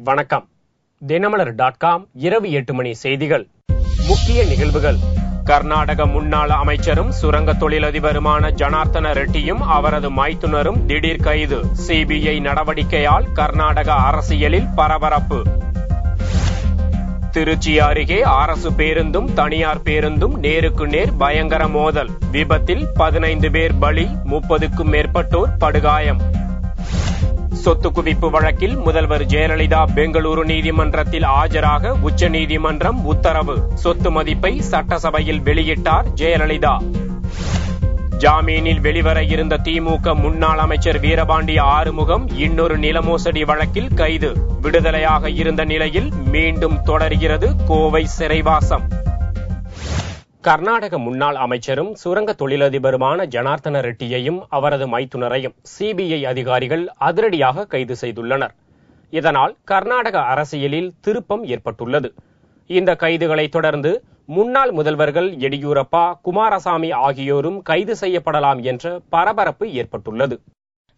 வணக்கம். தினமலர்.com இரவு 8 மணி செய்திகள். முக்கிய நிகழ்வுகள். கர்நாடக முன்னாள் அமைச்சரும் சுரங்க தொழிலதிபருமான ஜனார்த்தன ரெட்டியும் அவரது மைத்துனரும் திடீர் கைது. சிபிஐ நடவடிக்கையால் கர்நாடக அரசியலில் பரபரப்பு. திருச்சி அருகே அரசு பேருந்தும் தனியார் பேருந்தும் நேருக்கு நேர் பயங்கர மோதல். விபத்தில் 15 பேர் பலி, 30க்கும் மேற்பட்டோர் படுகாயம். சொத்து குவிப்பு வழக்கில் முதல்வர் ஜெயலலிதா பெங்களூரு நீதிமன்றத்தில் ஆஜராக உச்சநீதிமன்றம் உத்தரவு. சொத்து மதிப்பை சட்டசபையில் வெளியிட்டார் ஜெயலலிதா. ஜாமீனில் வெளிவர இருந்த திமுக முன்னாள் அமைச்சர் வீரபாண்டி ஆறுமுகம் இன்னொரு நிலமோசடி வழக்கில் கைது. விடுதலையாக இருந்த நிலையில் மீண்டும் தொடர்கிறது கோவை சிறைவாசம். கர்நாடக முன்னாள் அமைச்சரும் சுரங்க தொழிலதிபருமான ஜனார்த்தன ரெட்டியையும் அவரது மைத்துனரையும் சிபிஐ அதிகாரிகள் அதிரடியாக கைது செய்துள்ளனர். இதனால் கர்நாடக அரசியலில் திருப்பம் ஏற்பட்டுள்ளது. இந்த கைதுகளை தொடர்ந்து முன்னாள் முதல்வர்கள் எடியூரப்பா, குமாரசாமி ஆகியோரும் கைது செய்யப்படலாம் என்ற பரபரப்பு ஏற்பட்டுள்ளது.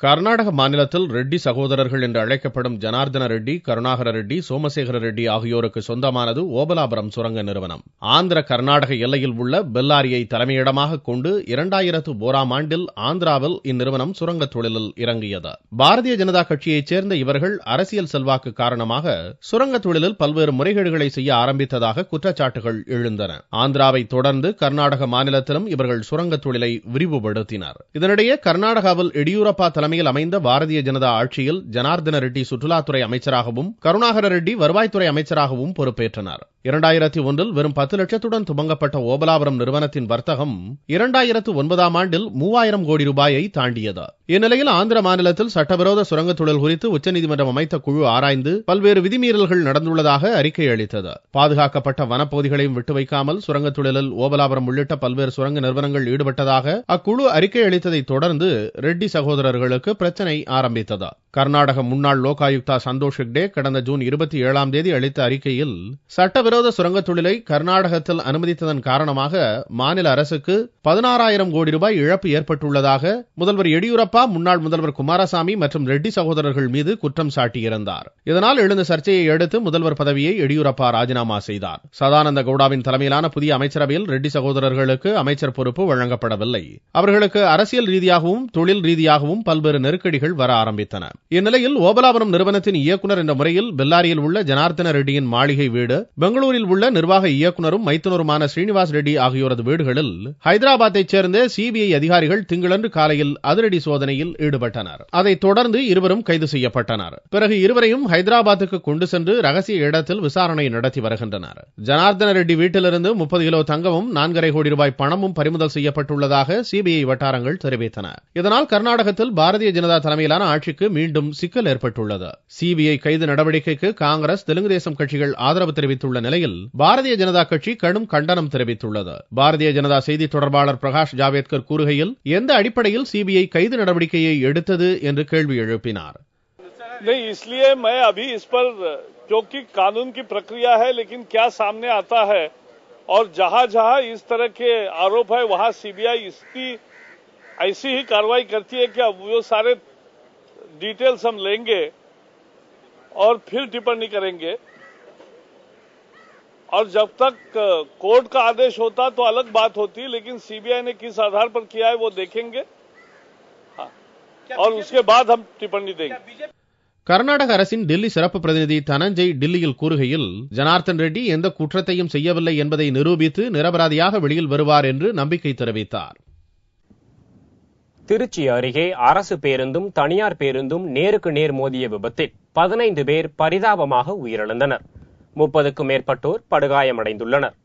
கர்நாடக மாநிலத்தில் ரெட்டி சகோதரர்கள் என்று அழைக்கப்படும் ஜனார்தன ரெட்டி, கருணாகர ரெட்டி, சோமசேகர ரெட்டி ஆகியோருக்கு சொந்தமானது ஓபலாபுரம் சுரங்க நிறுவனம். ஆந்திர கர்நாடக எல்லையில் உள்ள பெல்லாரியை தலைமையிடமாக கொண்டு 2001ஆம் ஆண்டில் ஆந்திராவில் இந்நிறுவனம் சுரங்க தொழிலில் இறங்கியது. பாரதிய ஜனதா கட்சியைச் சேர்ந்த இவர்கள் அரசியல் செல்வாக்கு காரணமாக சுரங்க தொழிலில் பல்வேறு முறைகேடுகளை செய்ய ஆரம்பித்ததாக குற்றச்சாட்டுகள் எழுந்தன. ஆந்திராவை தொடர்ந்து கர்நாடக மாநிலத்திலும் இவர்கள் சுரங்க தொழிலை விரிவுபடுத்தினர். இதனிடையே கர்நாடகாவில் எடியூரப்பா அமைந்த பாரதிய ஜனதா ஆட்சியில் ஜனார்தன ரெட்டி சுற்றுலாத்துறை அமைச்சராகவும் கருணாகர ரெட்டி வருவாய்த்துறை அமைச்சராகவும் பொறுப்பேற்றனர். 2001இல் வெறும் 10 லட்சத்துடன் துவங்கப்பட்ட ஓபலாபுரம் நிறுவனத்தின் வர்த்தகம் 2009ஆம் ஆண்டில் 3000 கோடி ரூபாயை தாண்டியது. இந்நிலையில் ஆந்திர மாநிலத்தில் சட்டவிரோத சுரங்க தொழில் குறித்து உச்சநீதிமன்றம் அமைத்த குழு ஆராய்ந்து பல்வேறு விதிமீறல்கள் நடந்துள்ளதாக அறிக்கை அளித்தது. பாதுகாக்கப்பட்ட வனப்பகுதிகளையும் விட்டு வைக்காமல் சுரங்க தொழிலில் ஓபலாபுரம் உள்ளிட்ட பல்வேறு சுரங்க நிறுவனங்கள் ஈடுபட்டதாக அக்குழு அறிக்கை அளித்ததை தொடர்ந்து ரெட்டி சகோதரர்களுக்கு பிரச்சனை ஆரம்பித்தது. கர்நாடக முன்னாள் லோகாயுக்தா சந்தோஷ் ஹெக்டே கடந்த ஜூன் 27ஆம் தேதி அளித்த அறிக்கையில் சட்டவிரோத சுரங்க தொழிலை கர்நாடகத்தில் அனுமதித்ததன் காரணமாக மாநில அரசுக்கு 16,000 கோடி ரூபாய் இழப்பு ஏற்பட்டுள்ளதாக முதல்வர் எடியூரப்பா, முன்னாள் முதல்வர் குமாரசாமி மற்றும் ரெட்டி சகோதரர்கள் மீது குற்றம் சாட்டியிருந்தார். இதனால் எழுந்த சர்ச்சையை அடுத்து முதல்வர் பதவியை எடியூரப்பா ராஜினாமா செய்தார். சதானந்த கவுடாவின் தலைமையிலான புதிய அமைச்சரவையில் ரெட்டி சகோதரர்களுக்கு அமைச்சர் பொறுப்பு வழங்கப்படவில்லை. அவர்களுக்கு அரசியல் ரீதியாகவும் தொழில் ரீதியாகவும் பல்வேறு நெருக்கடிகள் வர ஆரம்பித்தன. இந்நிலையில் ஓபலாபுரம் நிறுவனத்தின் இயக்குநர் என்ற முறையில் பெல்லாரியில் உள்ள ஜனார்தன ரெட்டியின் மாளிகை வீடு, பெங்களூரில் உள்ள நிர்வாக இயக்குநரும் மைத்துனருமான ஸ்ரீனிவாஸ் ரெட்டி ஆகியோரது வீடுகளில் ஹைதராபாத்தைச் சேர்ந்த சிபிஐ அதிகாரிகள் திங்களன்று காலையில் அதிரடி சோதனையில் ஈடுபட்டனர். அதைத் தொடர்ந்து இருவரும் கைது செய்யப்பட்டனர். பிறகு இருவரையும் ஹைதராபாத்துக்கு கொண்டு சென்று ரகசிய இடத்தில் விசாரணை நடத்தி வருகின்றனர். ஜனார்தன ரெட்டி வீட்டிலிருந்து 30 கிலோ தங்கமும் 4.5 கோடி ரூபாய் பணமும் பறிமுதல் செய்யப்பட்டுள்ளதாக சிபிஐ வட்டாரங்கள் தெரிவித்தன. இதனால் கர்நாடகத்தில் பாரதிய ஜனதா தலைமையிலான ஆட்சிக்கு மீண்டும் சிக்கல் ஏற்பட்டுள்ளது. சிபிஐ கைது நடவடிக்கைக்கு காங்கிரஸ், தெலுங்கு தேசம் கட்சிகள் ஆதரவு தெரிவித்துள்ள நிலையில் பாரதிய ஜனதா கட்சி கடும் கண்டனம் தெரிவித்துள்ளது. பாரதிய ஜனதா செய்தி தொடர்பாளர் பிரகாஷ் ஜாவேத்கர் கூறுகையில் எந்த அடிப்படையில் சிபிஐ கைது நடவடிக்கையை எடுத்தது என்று கேள்வி எழுப்பினார். नहीं, इसलिए मैं अभी इस पर क्योंकि कानून की प्रक्रिया है, लेकिन क्या सामने आता है और जहां जहां इस तरह के आरोप है वहां सीबीआई इसकी ऐसी ही कार्रवाई करती है कि वो सारे डिटेल्स हम लेंगे और फिर टिप्पणी करेंगे। और जब तक कोर्ट का आदेश होता तो अलग बात होती, लेकिन सीबीआई ने किस आधार पर किया है वो देखेंगे और उसके बाद हम टिप्पणी देंगे. கர்நாடக அரசின் டெல்லி சிறப்பு பிரதிநிதி தனஞ்சய் டில்லியில் கூறுகையில் ஜனார்தன் ரெட்டி எந்த குற்றத்தையும் செய்யவில்லை என்பதை நிரூபித்து நிரபராதியாக வெளியில் வருவார் என்று நம்பிக்கை தெரிவித்தார். திருச்சி அருகே அரசு பேருந்தும் தனியார் பேருந்தும் நேருக்கு நேர் மோதிய விபத்தில் 15 பேர் பரிதாபமாக உயிரிழந்தனர். 30க்கும் மேற்பட்டோர் படுகாயமடைந்துள்ளனர்.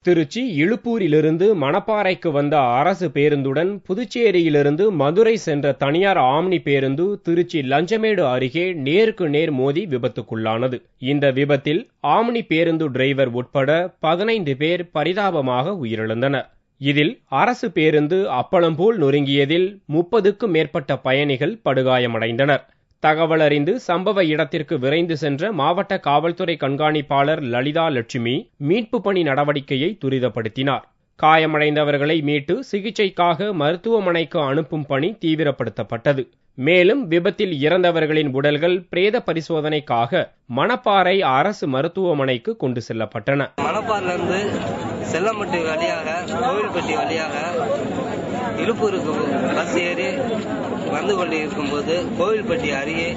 திருச்சி இழுப்பூரிலிருந்து மணப்பாறைக்கு வந்த அரசு பேருந்துடன் புதுச்சேரியிலிருந்து மதுரை சென்ற தனியார் ஆம்னி பேருந்து திருச்சி லஞ்சமேடு அருகே நேருக்கு நேர் மோதி விபத்துக்குள்ளானது. இந்த விபத்தில் ஆம்னி பேருந்து டிரைவர் உட்பட 15 பேர் பரிதாபமாக உயிரிழந்தனர். இதில் அரசு பேருந்து அப்பளம் போல் நொறுங்கியதில் 30க்கும் மேற்பட்ட பயணிகள் படுகாயமடைந்தனர். தகவல் அறிந்து சம்பவ இடத்திற்கு விரைந்து சென்ற மாவட்ட காவல்துறை கண்காணிப்பாளர் லலிதா லட்சுமி மீட்பு பணி நடவடிக்கையை துரிதப்படுத்தினார். காயமடைந்தவர்களை மீட்டு சிகிச்சைக்காக மருத்துவமனைக்கு அனுப்பும் பணி தீவிரப்படுத்தப்பட்டது. மேலும் விபத்தில் இறந்தவர்களின் உடல்கள் பிரேத பரிசோதனைக்காக மணப்பாறை அரசு மருத்துவமனைக்கு கொண்டு செல்லப்பட்டன. மணப்பாறையிலிருந்து செல்லம்பட்டி வழியாக கோவில்பட்டி வழியாக இழுப்பூருக்கு பஸ் ஏறி வந்து கொண்டு இருக்கும்போது கோவில்பட்டி அருகே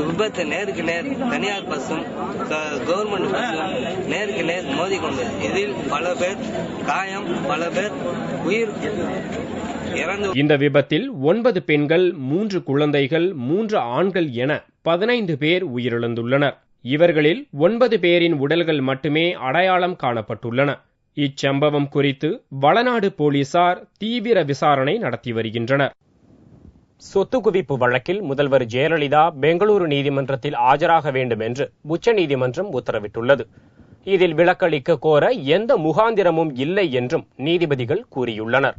விபத்து நேருக்கு நேர் தனியார் பஸ்ஸும் கவர்மெண்ட் பஸ்ஸும் நேருக்கு நேர் மோதிக்கொண்டது. இதில் பல பேர் காயம், பல பேர் உயிர் இறந்து. இந்த விபத்தில் 9 பெண்கள், 3 குழந்தைகள், 3 ஆண்கள் என 15 பேர் உயிரிழந்துள்ளனர். இவர்களில் 9 பேரின் உடல்கள் மட்டுமே அடையாளம் காணப்பட்டுள்ளன. இச்சம்பவம் குறித்து வளநாடு போலீசார் தீவிர விசாரணை நடத்தி வருகின்றனர். சொத்து குவிப்பு வழக்கில் முதல்வர் ஜெயலலிதா பெங்களூரு நீதிமன்றத்தில் ஆஜராக வேண்டும் என்று உச்சநீதிமன்றம் உத்தரவிட்டுள்ளது. இதில் விலக்களிக்க கோர எந்த முகாந்திரமும் இல்லை என்றும் நீதிபதிகள் கூறியுள்ளனர்.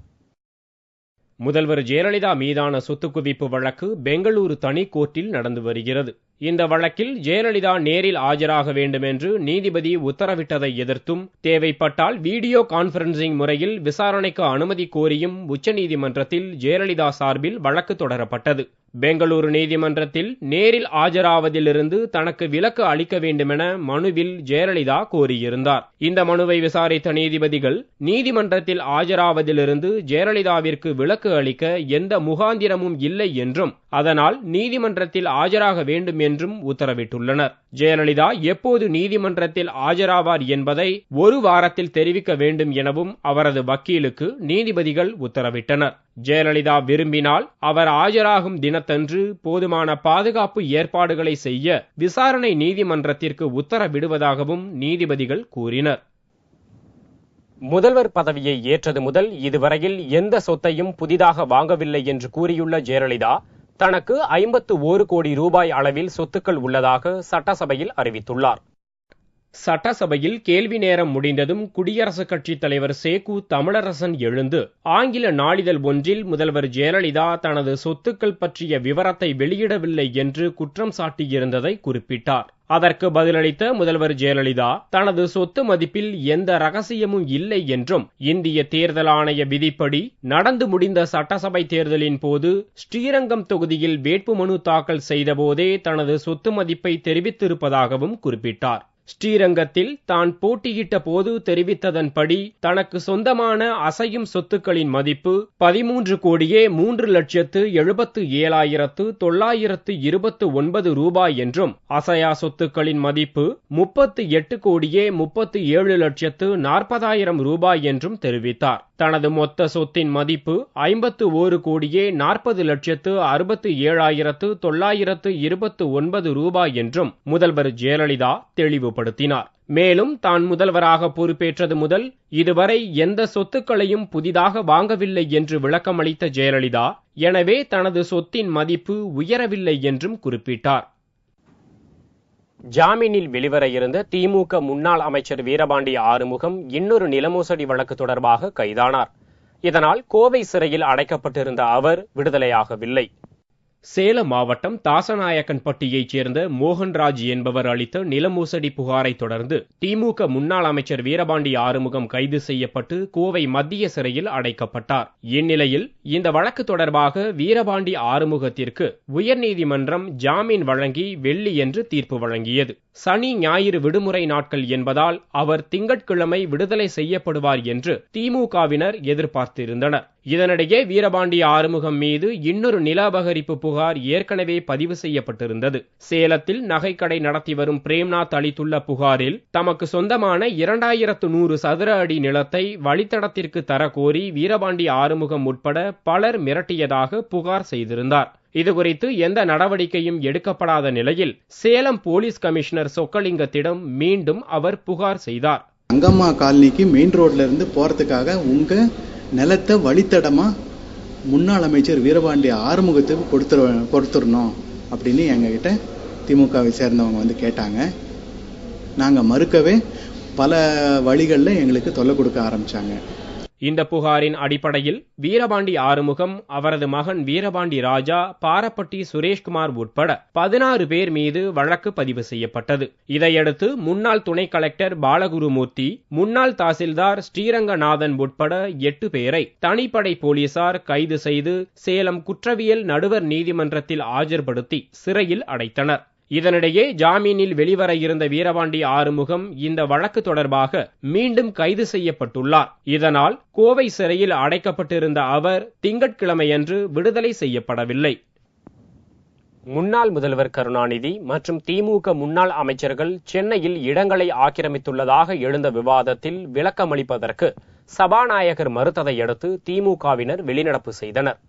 முதல்வர் ஜெயலலிதா மீதான சொத்து குவிப்பு வழக்கு பெங்களூரு தனி கோர்ட்டில் நடந்து வருகிறது. இந்த வழக்கில் ஜெயலலிதா நேரில் ஆஜராக வேண்டும் என்று நீதிபதி உத்தரவிட்டதை எதிர்த்தும், தேவைப்பட்டால் வீடியோ கான்பரன்சிங் முறையில் விசாரணைக்கு அனுமதி கோரியும் உச்சநீதிமன்றத்தில் ஜெயலலிதா சார்பில் வழக்கு தொடரப்பட்டது. பெங்களூரு நீதிமன்றத்தில் நேரில் ஆஜராவதிலிருந்து தனக்கு விலக்கு அளிக்க வேண்டுமென மனுவில் ஜெயலலிதா கோரியிருந்தார். இந்த மனுவை விசாரித்த நீதிபதிகள் நீதிமன்றத்தில் ஆஜராவதிலிருந்து ஜெயலலிதாவிற்கு விலக்கு அளிக்க எந்த முகாந்திரமும் இல்லை என்றும், அதனால் நீதிமன்றத்தில் ஆஜராக வேண்டும் என்றும் உத்தரவிட்டுள்ளனர். ஜெயலலிதா எப்போது நீதிமன்றத்தில் ஆஜராவார் என்பதை 1 வாரத்தில் தெரிவிக்க வேண்டும் எனவும் அவரது வக்கீலுக்கு நீதிபதிகள் உத்தரவிட்டனர். ஜெயலலிதா விரும்பினால் அவர் ஆஜராகும் தினத்தன்று போதுமான பாதுகாப்பு ஏற்பாடுகளை செய்ய விசாரணை நீதிமன்றத்திற்கு உத்தரவிடுவதாகவும் நீதிபதிகள் கூறினர். முதல்வர் பதவியை ஏற்றது முதல் இதுவரையில் எந்த சொத்தையும் புதிதாக வாங்கவில்லை என்று கூறியுள்ள ஜெயலலிதா, தனக்கு 51 கோடி ரூபாய் அளவில் சொத்துக்கள் உள்ளதாக சட்டசபையில் அறிவித்துள்ளார். சட்டசபையில் கேள்வி நேரம் முடிந்ததும் குடியரசுக் கட்சித் தலைவர் சேகு தமிழரசன் எழுந்து ஆங்கில நாளிதழ் ஒன்றில் முதல்வர் ஜெயலலிதா தனது சொத்துக்கள் பற்றிய விவரத்தை வெளியிடவில்லை என்று குற்றம் சாட்டியிருந்ததை குறிப்பிட்டார். அதற்கு பதிலளித்த முதல்வர் ஜெயலலிதா, தனது சொத்து மதிப்பில் எந்த ரகசியமும் இல்லை என்றும், இந்திய தேர்தல் ஆணைய விதிப்படி நடந்து முடிந்த சட்டசபை தேர்தலின் போது ஸ்ரீரங்கம் தொகுதியில் வேட்புமனு தாக்கல் செய்தபோதே தனது சொத்து மதிப்பை தெரிவித்திருப்பதாகவும் குறிப்பிட்டார். ஸ்ரீரங்கத்தில் தான் போட்டியிட்ட போது தெரிவித்ததன்படி தனக்கு சொந்தமான அசையும் சொத்துக்களின் மதிப்பு 13,77,929 ரூபாய் என்றும், அசையா சொத்துக்களின் மதிப்பு 38,37,40,000 ரூபாய் என்றும் தெரிவித்தார். தனது மொத்த சொத்தின் மதிப்பு 51,40,67,929 ரூபாய் என்றும் முதல்வர் ஜெயலலிதா தெளிவுபடுத்தினார். மேலும் தான் முதல்வராக பொறுப்பேற்றது முதல் இதுவரை எந்த சொத்துக்களையும் புதிதாக வாங்கவில்லை என்று விளக்கமளித்த ஜெயலலிதா, எனவே தனது சொத்தின் மதிப்பு உயரவில்லை என்றும் குறிப்பிட்டார். ஜாமீனில் வெளிவர இருந்த திமுக முன்னாள் அமைச்சர் வீரபாண்டி ஆறுமுகம் இன்னொரு நிலமோசடி வழக்கு தொடர்பாக கைதானார். இதனால் கோவை சிறையில் அடைக்கப்பட்டிருந்த அவர் விடுதலையாகவில்லை. சேலம் மாவட்டம் தாசநாயக்கன்பட்டியைச் சேர்ந்த மோகன்ராஜ் என்பவர் அளித்த நிலமோசடி புகாரை தொடர்ந்து திமுக முன்னாள் அமைச்சர் வீரபாண்டி ஆறுமுகம் கைது செய்யப்பட்டு கோவை மத்திய சிறையில் அடைக்கப்பட்டார். இந்நிலையில் இந்த வழக்கு தொடர்பாக வீரபாண்டி ஆறுமுகத்திற்கு உயர்நீதிமன்றம் ஜாமீன் வழங்கி வெள்ளியன்று தீர்ப்பு வழங்கியது. சனி ஞாயிறு விடுமுறை நாட்கள் என்பதால் அவர் திங்கட்கிழமை விடுதலை செய்யப்படுவார் என்று திமுகவினர் எதிர்பார்த்திருந்தனர். இதனிடையே வீரபாண்டி ஆறுமுகம் மீது இன்னொரு நில அபகரிப்பு புகார் ஏற்கனவே பதிவு செய்யப்பட்டிருந்தது. சேலத்தில் நகைக்கடை நடத்தி வரும் பிரேம்நாத் அளித்துள்ள புகாரில் தமக்கு சொந்தமான 2100 சதுர அடி நிலத்தை வழித்தடத்திற்கு தரக்கோரி வீரபாண்டி ஆறுமுகம் உட்பட பலர் மிரட்டியதாக புகார் செய்திருந்தார். இதுகுறித்து எந்த நடவடிக்கையும் எடுக்கப்படாத நிலையில் சேலம் போலீஸ் கமிஷனர் சொக்கலிங்கத்திடம் மீண்டும் அவர் புகார் செய்தார். அங்கம்மா காலனிக்கு மெயின் ரோட்ல இருந்து போறதுக்காக உங்க நிலத்தை வழித்தடமா முன்னாள் அமைச்சர் வீரபாண்டி ஆறுமுகத்துக்கு கொடுத்துடணும் அப்படின்னு எங்ககிட்ட திமுகவை சேர்ந்தவங்க வந்து கேட்டாங்க. நாங்கள் மறுக்கவே பல வழிகளில் எங்களுக்கு தொல்லை கொடுக்க ஆரம்பிச்சாங்க. இந்த புகாரின் அடிப்படையில் வீரபாண்டி ஆறுமுகம், அவரது மகன் வீரபாண்டி ராஜா, பாரப்பட்டி சுரேஷ்குமார் உட்பட 16 பேர் மீது வழக்கு பதிவு செய்யப்பட்டது. இதையடுத்து முன்னாள் துணை கலெக்டர் பாலகுருமூர்த்தி, முன்னாள் தாசில்தார் ஸ்ரீரங்கநாதன் உட்பட 8 பேரை தனிப்படை போலீசார் கைது செய்து சேலம் குற்றவியல் நடுவர் நீதிமன்றத்தில் ஆஜர்படுத்தி சிறையில் அடைத்தனர். இதனிடையே ஜாமீனில் வெளிவர இருந்த வீரபாண்டி ஆறுமுகம் இந்த வழக்கு தொடர்பாக மீண்டும் கைது செய்யப்பட்டுள்ளார். இதனால் கோவை சிறையில் அடைக்கப்பட்டிருந்த அவர் திங்கட்கிழமையன்று விடுதலை செய்யப்படவில்லை. முன்னாள் முதல்வர் கருணாநிதி மற்றும் திமுக முன்னாள் அமைச்சர்கள் சென்னையில் இடங்களை ஆக்கிரமித்துள்ளதாக எழுந்த விவாதத்தில் விளக்கமளிப்பதற்கு சபாநாயகர் மறுத்ததை அடுத்து திமுகவினர் வெளிநடப்பு செய்தனர்.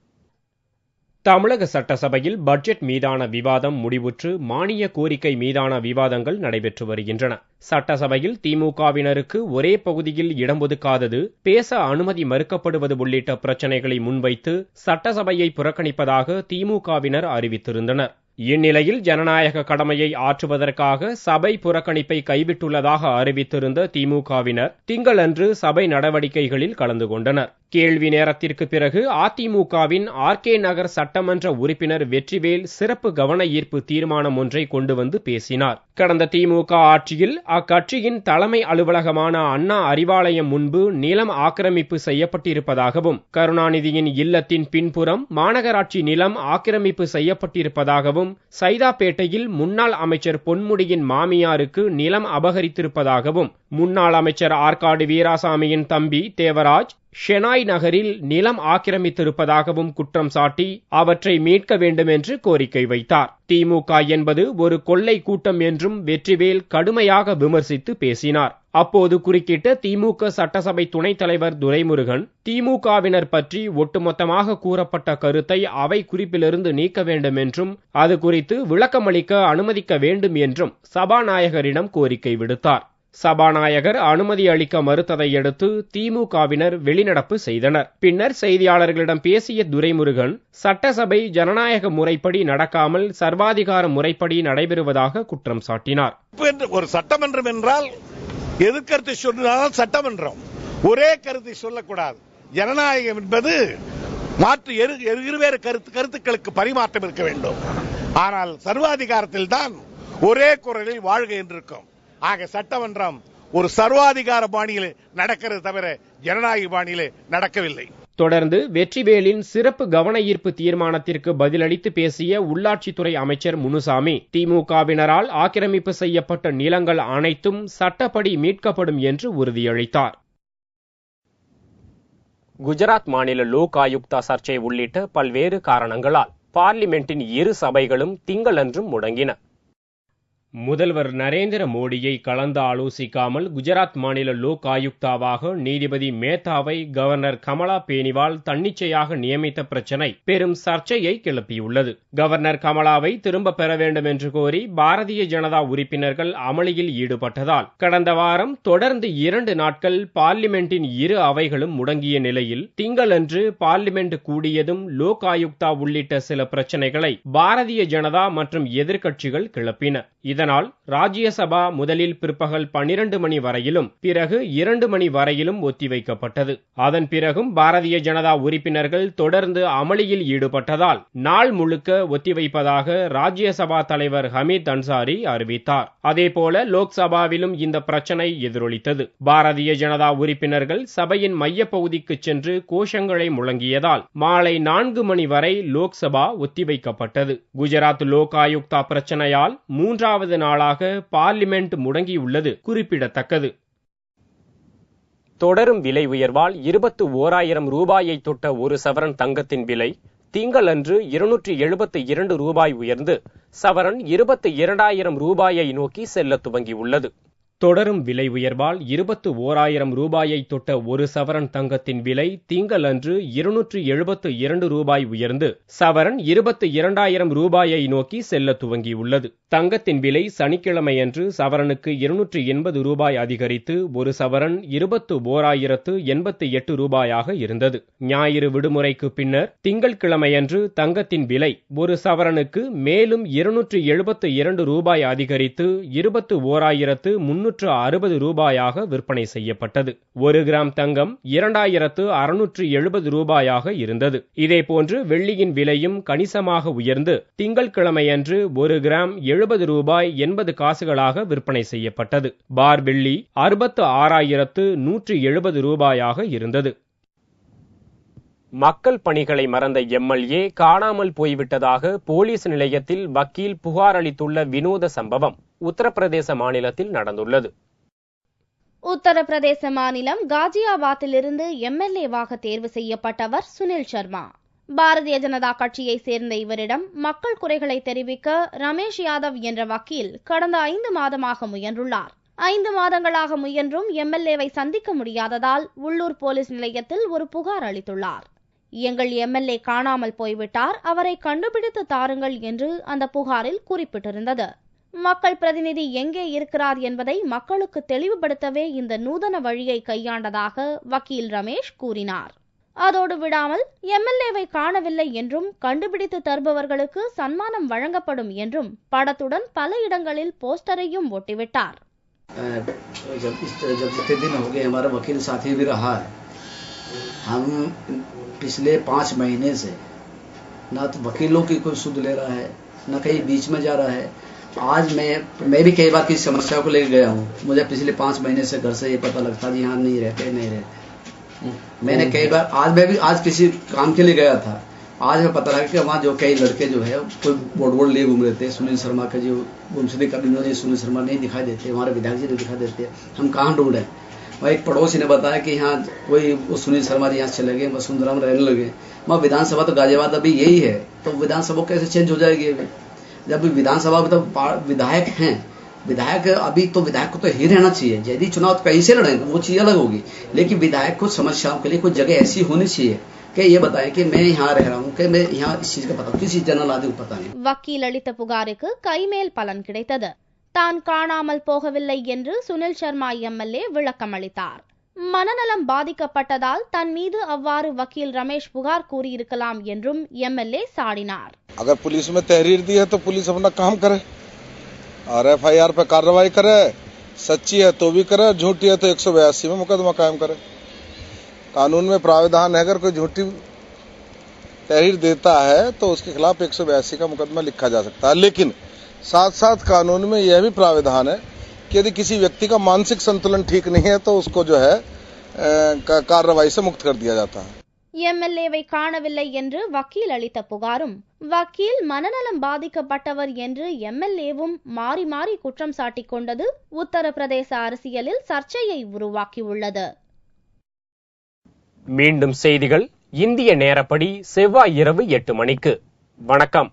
தமிழக சட்டசபையில் பட்ஜெட் மீதான விவாதம் முடிவுற்று மானிய கோரிக்கை மீதான விவாதங்கள் நடைபெற்று வருகின்றன. சட்டசபையில் திமுகவினருக்கு ஒரே பகுதியில் இடம் ஒதுக்காதது, பேச அனுமதி மறுக்கப்படுவது உள்ளிட்ட பிரச்சினைகளை முன்வைத்து சட்டசபையை புறக்கணிப்பதாக திமுகவினர் அறிவித்திருந்தனர். இந்நிலையில் ஜனநாயக கடமையை ஆற்றுவதற்காக சபை புறக்கணிப்பை கைவிட்டுள்ளதாக அறிவித்திருந்த திமுகவினர் திங்களன்று சபை நடவடிக்கைகளில் கலந்து கொண்டனர். கேள்வி நேரத்திற்கு பிறகு அதிமுகவின் RK நகர் சட்டமன்ற உறுப்பினர் வெற்றிவேல் சிறப்பு கவன ஈர்ப்பு தீர்மானம் ஒன்றை கொண்டு வந்து பேசினார். கடந்த திமுக ஆட்சியில் அக்கட்சியின் தலைமை அலுவலகமான அண்ணா அறிவாலயம் முன்பு நிலம் ஆக்கிரமிப்பு செய்யப்பட்டிருப்பதாகவும், கருணாநிதியின் இல்லத்தின் பின்புறம் மாநகராட்சி நிலம் ஆக்கிரமிப்பு செய்யப்பட்டிருப்பதாகவும், சைதாப்பேட்டையில் முன்னாள் அமைச்சர் பொன்முடியின் மாமியாருக்கு நிலம் அபகரித்திருப்பதாகவும், முன்னாள் அமைச்சர் ஆற்காடு வீராசாமியின் தம்பி தேவராஜ் ஷெனாய் நகரில் நிலம் ஆக்கிரமித்திருப்பதாகவும் குற்றம் சாட்டி அவற்றை மீட்க வேண்டும் என்று கோரிக்கை வைத்தார். திமுக என்பது ஒரு கொள்ளை கூட்டம் என்றும் வெற்றிவேல் கடுமையாக விமர்சித்து பேசினார். அப்போது குறுக்கிட்ட திமுக சட்டசபை துணைத் தலைவர் துரைமுருகன், திமுகவினர் பற்றி ஒட்டுமொத்தமாக கூறப்பட்ட கருத்தை அவை குறிப்பிலிருந்து நீக்க வேண்டும் என்றும், அது குறித்து விளக்கமளிக்க அனுமதிக்க வேண்டும் என்றும் சபாநாயகரிடம் கோரிக்கை விடுத்தார். சபாநாயகர் அனுமதி அளிக்க மறுத்ததை அடுத்து திமுகவினர் வெளிநடப்பு செய்தனர். பின்னர் செய்தியாளர்களிடம் பேசிய துரைமுருகன், சட்டசபை ஜனநாயக முறைப்படி நடக்காமல் சர்வாதிகார முறைப்படி நடைபெறுவதாக குற்றம் சாட்டினார். ஒரு சட்டமன்றம் என்றால் எதிர்கருத்து சொன்னால் சட்டமன்றம், ஒரே கருத்தை சொல்லக்கூடாது. ஜனநாயகம் என்பது மாற்று இருவேறு கருத்துக்களுக்கு பரிமாற்றம் இருக்க வேண்டும். ஆனால் சர்வாதிகாரத்தில் தான் ஒரே குரலில் வாழ்க என்றிருக்கும். ஆக சட்டமன்றம் ஒரு சர்வாதிகார பாணியில் நடக்கிறது தவிர ஜனநாயக பாணியிலே நடக்கவில்லை. தொடர்ந்து வெற்றிவேலின் சிறப்பு கவன ஈர்ப்பு தீர்மானத்திற்கு பதிலளித்து பேசிய உள்ளாட்சித்துறை அமைச்சர் முனுசாமி, திமுகவினரால் ஆக்கிரமிப்பு செய்யப்பட்ட நிலங்கள் அனைத்தும் சட்டப்படி மீட்கப்படும் என்று உறுதியளித்தார். குஜராத் மாநில லோக் ஆயுக்தா சர்ச்சை உள்ளிட்ட பல்வேறு காரணங்களால் பார்லிமெண்டின் இரு சபைகளும் திங்களன்றும் முடங்கின. முதல்வர் நரேந்திர மோடியை கலந்து ஆலோசிக்காமல் குஜராத் மாநில லோக் ஆயுக்தாவாக நீதிபதி மேத்தாவை கவர்னர் கமலா பேனிவால் தன்னிச்சையாக நியமித்த பிரச்சினை பெரும் சர்ச்சையை கிளப்பியுள்ளது. கவர்னர் கமலாவை திரும்ப பெற வேண்டும் என்று கோரி பாரதிய ஜனதா உறுப்பினர்கள் அமளியில் ஈடுபட்டதால் கடந்த வாரம் தொடர்ந்து 2 நாட்கள் பார்லிமெண்டின் இரு அவைகளும் முடங்கிய நிலையில் திங்களன்று பார்லிமெண்ட் கூடியதும் லோக் ஆயுக்தா உள்ளிட்ட சில பிரச்சினைகளை பாரதிய ஜனதா மற்றும் எதிர்க்கட்சிகள் கிளப்பின. இதனால் ராஜ்யசபா முதலில் பிற்பகல் 12 மணி வரையிலும் பிறகு 2 மணி வரையிலும் ஒத்திவைக்கப்பட்டது. அதன் பிறகும் பாரதிய ஜனதா உறுப்பினர்கள் தொடர்ந்து அமளியில் ஈடுபட்டதால் நாள் முழுக்க ஒத்திவைப்பதாக ராஜ்யசபா தலைவர் ஹமீத் அன்சாரி அறிவித்தார். அதேபோல லோக்சபாவிலும் இந்த பிரச்சனை எதிரொலித்தது. பாரதிய ஜனதா உறுப்பினர்கள் சபையின் மையப்பகுதிக்கு சென்று கோஷங்களை முழங்கியதால் மாலை 4 மணி வரை லோக்சபா ஒத்திவைக்கப்பட்டது. குஜராத் லோக் ஆயுக்தா பிரச்சனையால் 3வது நாளாக பார்லிமெண்ட் முடங்கியுள்ளது குறிப்பிடத்தக்கது. தொடரும் விலை உயர்வால் 21,000 ரூபாயை தொட்ட ஒரு சவரன் தங்கத்தின் விலை திங்களன்று 272 ரூபாய் உயர்ந்து சவரன் 22,000 ரூபாயை நோக்கி செல்ல துவங்கியுள்ளது. தொடரும் விலை உயர்வால் 21,000 ரூபாயை தொட்ட ஒரு சவரன் தங்கத்தின் விலை திங்களன்று 272 ரூபாய் உயர்ந்து சவரன் 22,000 ரூபாயை நோக்கி செல்ல துவங்கியுள்ளது. தங்கத்தின் விலை சனிக்கிழமையன்று சவரனுக்கு 280 ரூபாய் அதிகரித்து ஒரு சவரன் 21,088 ரூபாயாக இருந்தது. ஞாயிறு விடுமுறைக்கு பின்னர் திங்கட்கிழமையன்று தங்கத்தின் விலை ஒரு சவரனுக்கு மேலும் 272 ரூபாய் அதிகரித்து 21,300 260 ரூபாயாக விற்பனை செய்யப்பட்டது. 1 கிராம் தங்கம் 2670 ரூபாயாக இருந்தது. இதேபோன்று வெள்ளியின் விலையும் கணிசமாக உயர்ந்து திங்கட்கிழமையன்று 1 கிராம் 70 ரூபாய் 80 காசுகளாக விற்பனை செய்யப்பட்டது. பார் வெள்ளி 66,170 ரூபாயாக இருந்தது. மக்கள் பணிகளை மறந்த எம்எல்ஏ காணாமல் போய்விட்டதாக போலீஸ் நிலையத்தில் வக்கீல் புகார் அளித்துள்ள வினோத சம்பவம் உத்தரப்பிரதேச மாநிலத்தில் நடந்துள்ளது. உத்தரப்பிரதேச மாநிலம் காஜியாபாத்திலிருந்து எம்எல்ஏவாக தேர்வு செய்யப்பட்டவர் சுனில் சர்மா. பாரதிய ஜனதா கட்சியை சேர்ந்த இவரிடம் மக்கள் குறைகளை தெரிவிக்க ரமேஷ் யாதவ் என்ற வக்கீல் கடந்த 5 மாதமாக முயன்றுள்ளார். 5 மாதங்களாக முயன்றும் எம்எல்ஏவை சந்திக்க முடியாததால் உள்ளூர் போலீஸ் நிலையத்தில் ஒரு புகார் அளித்துள்ளார். எங்கள் எம்எல்ஏ காணாமல் போய்விட்டார், அவரை கண்டுபிடித்து தாருங்கள் என்று அந்த புகாரில் குறிப்பிட்டிருந்தது. மக்கள் பிரதிநிதி எங்கே இருக்கிறார் என்பதை மக்களுக்கு தெளிவுபடுத்தவே இந்த நூதன வழியை கையாண்டதாக வக்கீல் ரமேஷ் கூறினார். அதோடு விடாமல் எம்எல்ஏவை காணவில்லை என்றும் கண்டுபிடித்து தருபவர்களுக்கு சன்மானம் வழங்கப்படும் என்றும் படத்துடன் பல இடங்களில் போஸ்டரையும் ஒட்டிவிட்டார். हम पिछले 5 महीने से ना तो वकीलों की कोई सुध ले रहा है, न कहीं बीच में जा रहा है। आज मैं भी कई बार किसी समस्या को लेकर गया हूँ। मुझे पिछले 5 महीने से घर से ये पता लगता जी यहाँ नहीं रहते। मैंने कई बार आज किसी काम के लिए गया था। आज हमें पता लगा कि वहाँ जो कई लड़के जो है कोई बोर्ड लिए घूम रहे थे। सुनील शर्मा के जो गुमशुदगी कर सुनील शर्मा नहीं दिखाई देते, हमारे विधायक जी नहीं दिखाई देते, हम कहाँ ढूंढे। वह एक पड़ोसी ने बताया कि यहाँ कोई सुनील शर्मा जी यहाँ चले गए, वसुंधरा में रहने लगे। वहाँ विधानसभा तो गाजियाबाद अभी यही है, तो विधानसभा कैसे चेंज हो जाएगी? अभी जब विधानसभा में तो विधायक हैं, विधायक अभी तो विधायक को तो ही रहना चाहिए। यदि चुनाव तो कहीं से लड़े वो चीज अलग होगी, लेकिन विधायक को समस्याओं के लिए कोई जगह ऐसी होनी चाहिए कि ये बताए कि मैं यहाँ रह रहा हूँ, कि मैं यहाँ इस चीज का पता, किसी जनरल आदमी को पता नहीं। வக்கீல் அளித்த புகாருக்கு கைமேல் பலன் கிடைத்தது. தான் காணாமல் போகவில்லை என்று சுனில் சர்மா எம்எல்ஏ விளக்கம் அளித்தார். மனநலம் பாதிக்கப்பட்டதால் தன் மீது அவ்வாறு வக்கீல் ரமேஷ் புகார் கூறியிருக்கலாம் என்றும் எம்எல்ஏ சாடினார். अगर पुलिस में तहरीर दी है तो पुलिस अपना काम करे और एफआईआर पे कार्रवाई करे, सच्ची है तो भी करे, झूठी है तो 182 में मुकदमा कायम करे। कानून में प्रावधान है अगर कोई झूठी तहरीर देता है तो उसके खिलाफ 182 का मुकदमा लिखा जा सकता है। लेकिन साथ साथ कानून में यह भी प्रावधान है कि यदि किसी व्यक्ति का मानसिक संतुलन ठीक नहीं है तो उसको जो है कार्रवाई से मुक्त कर दिया जाता है। எம்எல்ஏவை காணவில்லை என்று வக்கீல் அளித்த புகாரும் வக்கீல் மனநலம் பாதிக்கப்பட்டவர் என்று எம்எல்ஏவும் மாறி மாறி குற்றம் சாட்டிக் கொண்டது உத்தரப்பிரதேச அரசியலில் சர்ச்சையை உருவாக்கியுள்ளது. மீண்டும் செய்திகள் இந்திய நேரப்படி செவ்வாய் இரவு 8 மணிக்கு. வணக்கம்.